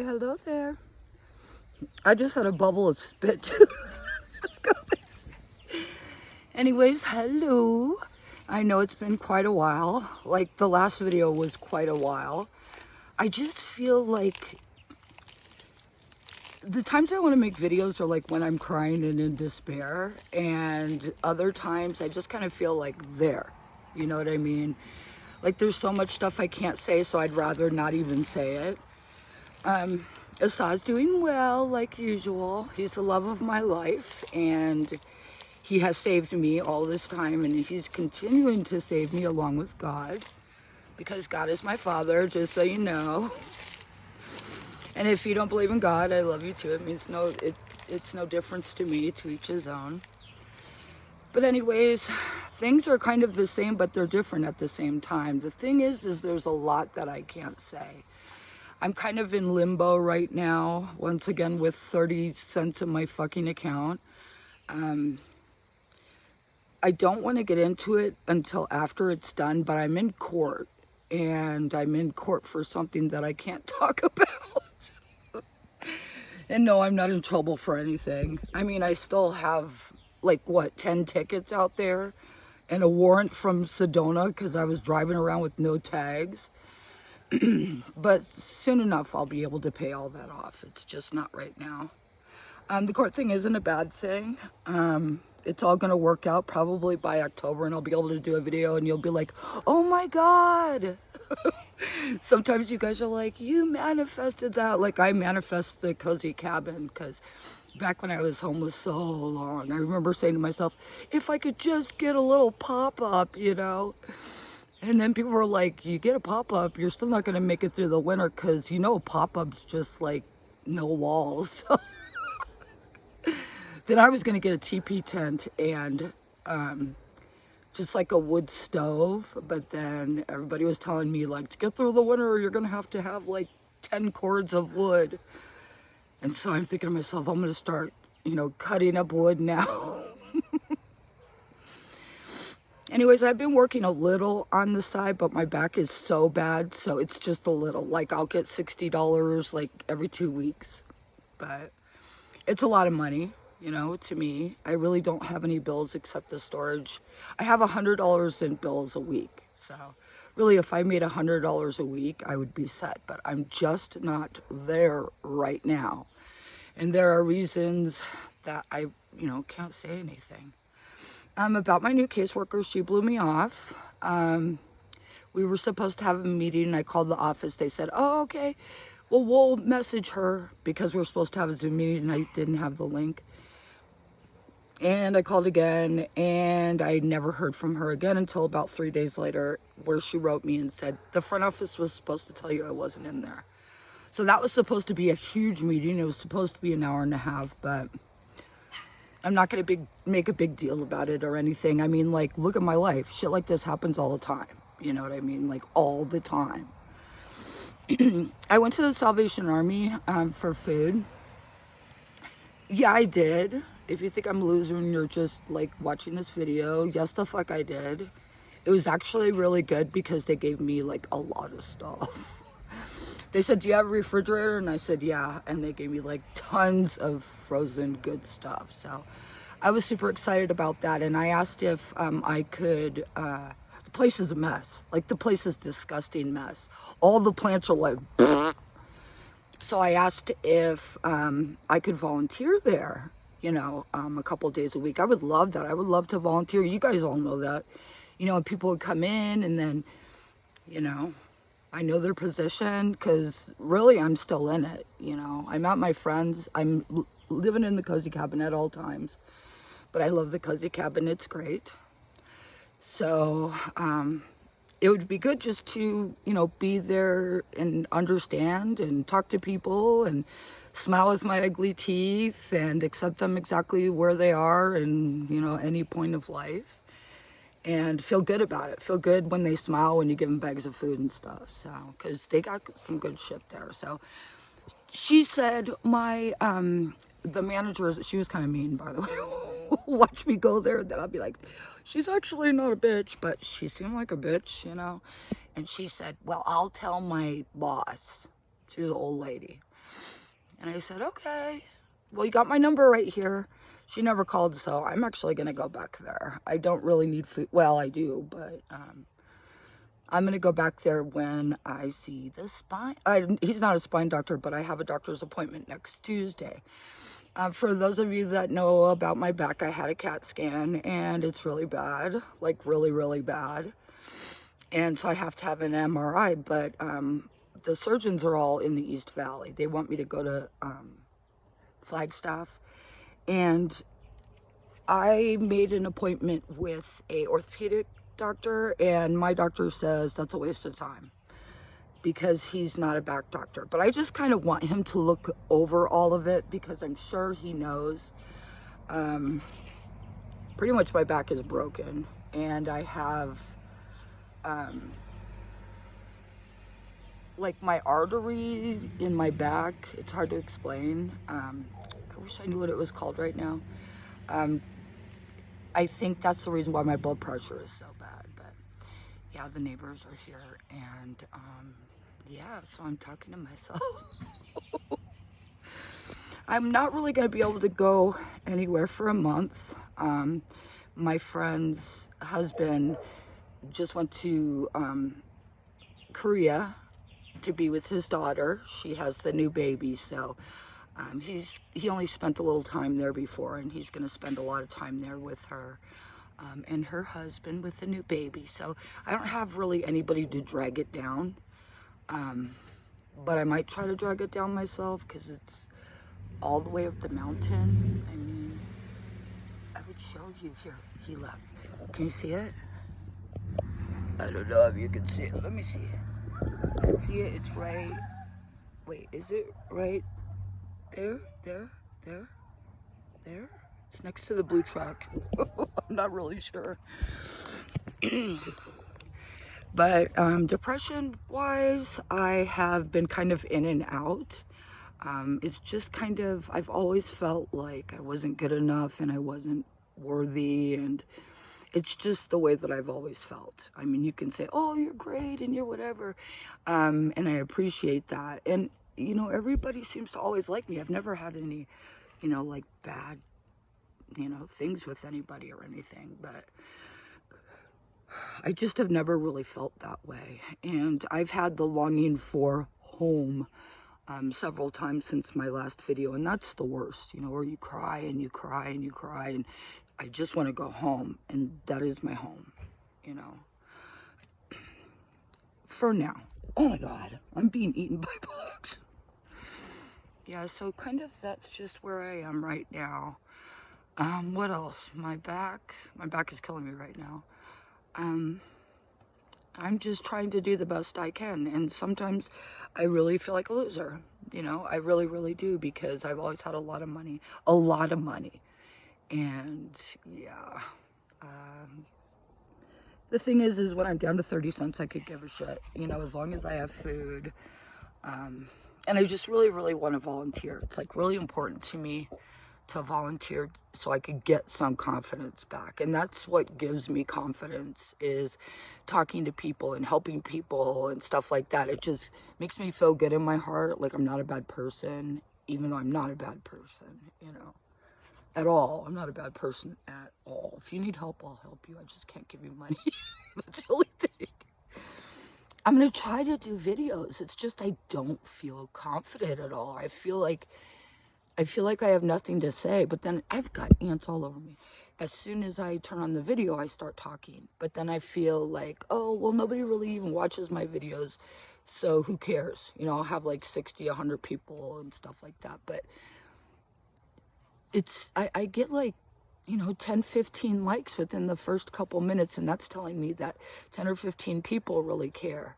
Hello there. I just had a bubble of spit. Anyways, hello. I know it's been quite a while. Like the last video was quite a while. I just feel like the times I want to make videos are like when I'm crying and in despair, and other times I just kind of feel like there. You know what I mean? Like there's so much stuff I can't say, so I'd rather not even say it. Assad's doing well, like usual. He's the love of my life, and he has saved me all this time, and he's continuing to save me along with God, because God is my father, just so you know. And if you don't believe in God, I love you too. It means it's no difference to me, to each his own. But anyways, things are kind of the same, but they're different at the same time. The thing is there's a lot that I can't say. I'm kind of in limbo right now, once again, with 30 cents in my fucking account. I don't want to get into it until after it's done, but I'm in court, and I'm in court for something that I can't talk about. And no, I'm not in trouble for anything. I mean, I still have, like, what, 10 tickets out there, and a warrant from Sedona because I was driving around with no tags. But soon enough I'll be able to pay all that off. It's just not right now. The court thing isn't a bad thing. It's all gonna work out probably by October, and I'll be able to do a video and you'll be like, oh my god. Sometimes you guys are like, you manifested that. Like I manifest the cozy cabin, because back when I was homeless so long, I remember saying to myself, if I could just get a little pop-up, you know. And then people were like, you get a pop-up, you're still not going to make it through the winter, because, you know, pop-up's just like no walls. Then I was going to get a TP tent and just like a wood stove. But then everybody was telling me, like, to get through the winter, you're going to have like 10 cords of wood. And so I'm thinking to myself, I'm going to start, you know, cutting up wood now. Anyways, I've been working a little on the side, but my back is so bad, so it's just a little. Like, I'll get $60 like every 2 weeks, but it's a lot of money, you know, to me. I really don't have any bills except the storage. I have $100 in bills a week, so really if I made $100 a week, I would be set, but I'm just not there right now. And there are reasons that I, you know, can't say anything. About my new caseworker, she blew me off. We were supposed to have a meeting. I called the office. They said, oh, okay, well, we'll message her, because we're supposed to have a Zoom meeting and I didn't have the link. And I called again, and I never heard from her again until about 3 days later, where she wrote me and said, the front office was supposed to tell you I wasn't in there. So that was supposed to be a huge meeting. It was supposed to be an hour and a half, but I'm not going to make a big deal about it or anything. I mean, like, look at my life. Shit like this happens all the time. You know what I mean? Like, all the time. I went to the Salvation Army for food. Yeah, I did. If you think I'm a loser and you're just, like, watching this video, yes, the fuck I did. It was actually really good because they gave me, like, a lot of stuff. They said, do you have a refrigerator? And I said, yeah. And they gave me like tons of frozen good stuff. So I was super excited about that. And I asked if I could, the place is a mess. Like the place is a disgusting mess. All the plants are like, so I asked if I could volunteer there, you know, a couple days a week. I would love that. I would love to volunteer. You guys all know that. You know, people would come in and then, you know, I know their position, because really I'm still in it, you know. I'm at my friends. I'm living in the cozy cabin at all times, but I love the cozy cabin. It's great. So it would be good just to, you know, be there and understand and talk to people and smile with my ugly teeth and accept them exactly where they are and, you know, any point of life. And feel good about it. Feel good when they smile when you give them bags of food and stuff. So, because they got some good shit there. So, she said the manager, she was kind of mean, by the way. Watch me go there, and then I'll be like, she's actually not a bitch, but she seemed like a bitch, you know. And she said, well, I'll tell my boss. She was an old lady. And I said, okay, well, you got my number right here. She never called, so I'm actually going to go back there. I don't really need food. Well, I do, but I'm going to go back there when I see the spine. He's not a spine doctor, but I have a doctor's appointment next Tuesday. For those of you that know about my back, I had a CAT scan, and it's really bad, like really, really bad. And so I have to have an MRI, but the surgeons are all in the East Valley. They want me to go to Flagstaff, and I made an appointment with a orthopedic doctor, and my doctor says that's a waste of time because he's not a back doctor. But I just kind of want him to look over all of it because I'm sure he knows. Pretty much my back is broken, and I have like my artery in my back. It's hard to explain. I wish I knew what it was called right now. I think that's the reason why my blood pressure is so bad. But yeah, the neighbors are here, and yeah, so I'm talking to myself. I'm not really going to be able to go anywhere for a month. My friend's husband just went to Korea to be with his daughter. She has the new baby, so he only spent a little time there before, and he's going to spend a lot of time there with her and her husband with the new baby. So I don't have really anybody to drag it down, but I might try to drag it down myself because it's all the way up the mountain. I mean, I would show you here. He left. Can you see it? I don't know if you can see it. Let me see it. See it? It's right. Wait, is it right there? There? There? There? It's next to the blue truck. I'm not really sure. But depression-wise, I have been kind of in and out. It's just kind of, I've always felt like I wasn't good enough and I wasn't worthy, and it's just the way that I've always felt. I mean, you can say, oh, you're great and you're whatever, and I appreciate that. And, you know, everybody seems to always like me. I've never had any, you know, like bad, you know, things with anybody or anything, but I just have never really felt that way. And I've had the longing for home several times since my last video, and that's the worst, you know, where you cry and you cry and you cry, and I just want to go home, and that is my home, you know, for now. Oh my God, I'm being eaten by bugs. Yeah, so kind of that's just where I am right now. What else? My back is killing me right now. I'm just trying to do the best I can, and sometimes I really feel like a loser, you know, I really, really do, because I've always had a lot of money, and yeah, the thing is when I'm down to 30 cents, I could give a shit, you know, as long as I have food, and I just really, really want to volunteer. It's like really important to me to volunteer so I could get some confidence back. And that's what gives me confidence, is talking to people and helping people and stuff like that. It just makes me feel good in my heart, like I'm not a bad person, even though I'm not a bad person, you know, at all. I'm not a bad person at all. If you need help, I'll help you. I just can't give you money. That's the only thing. I'm gonna try to do videos. It's just I don't feel confident at all. I feel like I have nothing to say, but then I've got ants all over me. As soon as I turn on the video, I start talking. But then I feel like, oh, well, nobody really even watches my videos, so who cares? You know, I'll have like 60, 100 people and stuff like that. But I get like, you know, 10, 15 likes within the first couple minutes, and that's telling me that 10 or 15 people really care.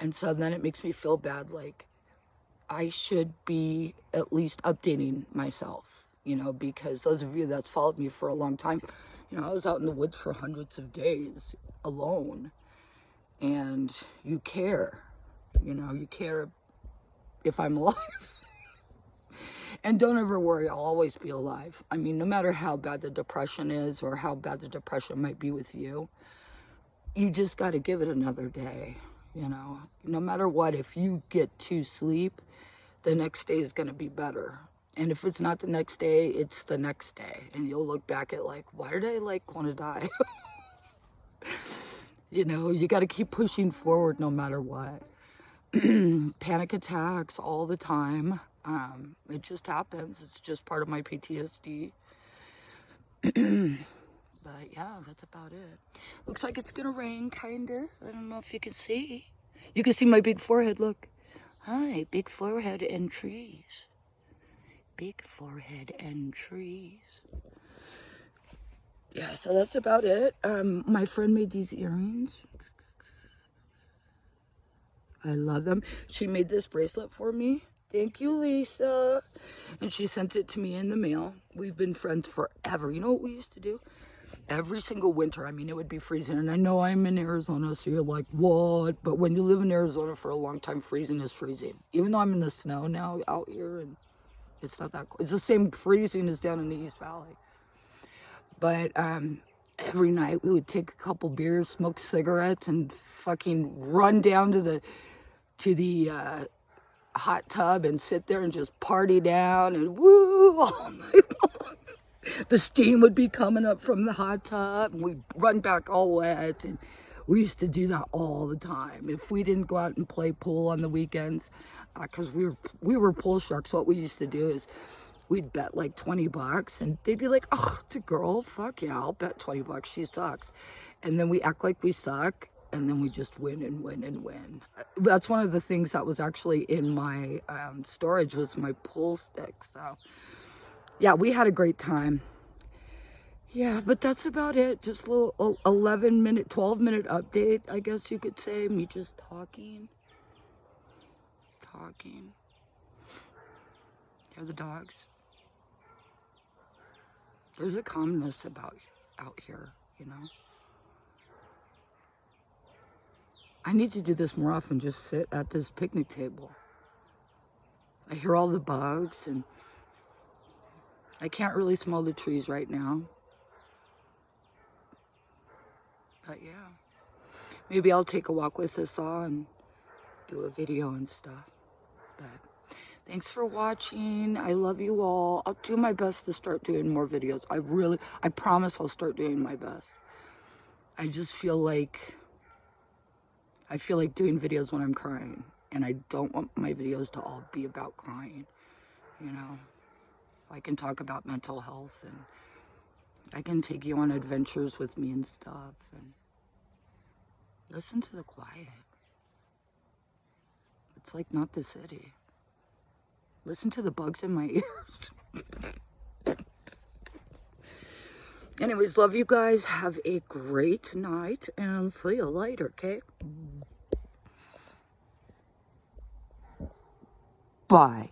And so then it makes me feel bad, like, I should be at least updating myself, you know, because those of you that's followed me for a long time, you know, I was out in the woods for hundreds of days alone, and you care, you know, you care if I'm alive. And don't ever worry, I'll always be alive. I mean, no matter how bad the depression is or how bad the depression might be with you, you just got to give it another day, you know, no matter what. If you get to sleep, the next day is going to be better. And if it's not the next day, it's the next day. And you'll look back at like, why did I like want to die? You know, you got to keep pushing forward no matter what. Panic attacks all the time. It just happens. It's just part of my PTSD. But yeah, that's about it. Looks like it's gonna rain, kinda. I don't know if you can see. You can see my big forehead, look. Hi, big forehead and trees. Big forehead and trees. Yeah, so that's about it. My friend made these earrings. I love them. She made this bracelet for me. Thank you, Lisa. And she sent it to me in the mail. We've been friends forever. You know what we used to do? Every single winter, I mean, it would be freezing. And I know I'm in Arizona, so you're like, what? But when you live in Arizona for a long time, freezing is freezing. Even though I'm in the snow now out here, and it's not that cold. It's the same freezing as down in the East Valley. But every night we would take a couple beers, smoke cigarettes, and fucking run down to the hot tub and sit there and just party down and woo all night long. The steam would be coming up from the hot tub and we'd run back all wet, and we used to do that all the time. If we didn't go out and play pool on the weekends, because we were pool sharks, what we used to do is we'd bet like $20 and they'd be like, oh, it's a girl, fuck yeah, I'll bet $20, she sucks. And then we act like we suck, and then we just win and win and win. That's one of the things that was actually in my storage, was my pool stick. So yeah, we had a great time. Yeah, but that's about it. Just a little 11-minute, 12-minute update, I guess you could say. Me just talking. Hear the dogs. There's a calmness about out here, you know. I need to do this more often, just sit at this picnic table. I hear all the bugs, and I can't really smell the trees right now. But yeah, maybe I'll take a walk with this saw and do a video and stuff. But thanks for watching. I love you all. I'll do my best to start doing more videos. I promise I'll start doing my best. I just feel like doing videos when I'm crying, and I don't want my videos to all be about crying, you know. I can talk about mental health, and I can take you on adventures with me and stuff, and listen to the quiet. It's like not the city. Listen to the bugs in my ears. Anyways, love you guys. Have a great night, and see you later, okay? Bye.